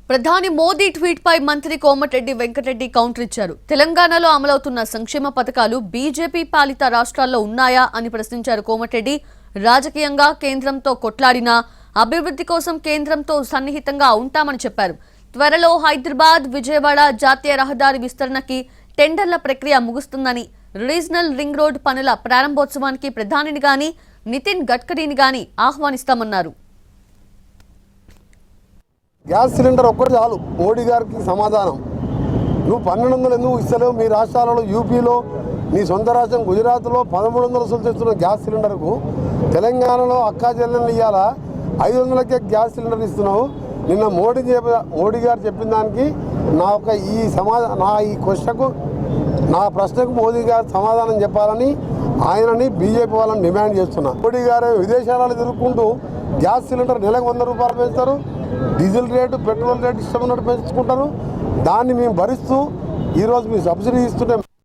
ప్రధాని మోదీ ట్వీట్ పై మంత్రి కోమటిరెడ్డి వెంకటరెడ్డి కౌంటర్ ఇచ్చారు. తెలంగాణలో అమలవుతున్న సంక్షేమ పథకాలు బీజేపీ పాలిత రాష్ట్రాల్లో ఉన్నాయా అని ప్రశ్నించారు కోమటిరెడ్డి. రాజకీయంగా కేంద్రంతో కొట్లాడినా అభివృద్ధి కోసం కేంద్రంతో సన్నిహితంగా ఉంటామని చెప్పారు. త్వరలో హైదరాబాద్ విజయవాడ జాతీయ రహదారి విస్తరణకి టెండర్ల ప్రక్రియ ముగుస్తుందని, రీజనల్ రింగ్ రోడ్ పనుల ప్రారంభోత్సవానికి ప్రధానిని గాని నితిన్ గడ్కరీని గాని ఆహ్వానిస్తామన్నారు. గ్యాస్ సిలిండర్ ఒక్కటి చాలు మోడీ గారికి సమాధానం. నువ్వు 1200 ఎందుకు ఇస్తలేవు? మీ రాష్ట్రాలలో యూపీలో, నీ సొంత రాష్ట్రం గుజరాత్లో 1300 వసూలు చేస్తున్న గ్యాస్ సిలిండర్కు తెలంగాణలో అక్కా చెల్లెళ్ళు ఇవ్వాలా 500కే గ్యాస్ సిలిండర్ ఇస్తున్నావు. నిన్న మోడీ గారు చెప్పిన దానికి నా ప్రశ్నకు మోదీ గారు సమాధానం చెప్పాలని ఆయనని బీజేపీ వాళ్ళని డిమాండ్ చేస్తున్నా. మోడీ గారు విదేశాలలో తిరుగుకుంటూ గ్యాస్ సిలిండర్ నెలకు 100 రూపాయలు పెంచుతారు, డీజిల్ రేటు పెట్రోల్ రేటు ఇష్టం ఉన్నట్టు పెంచుకుంటారు. దాన్ని మేము భరిస్తూ ఈరోజు మీ సబ్సిడీ ఇస్తుంటే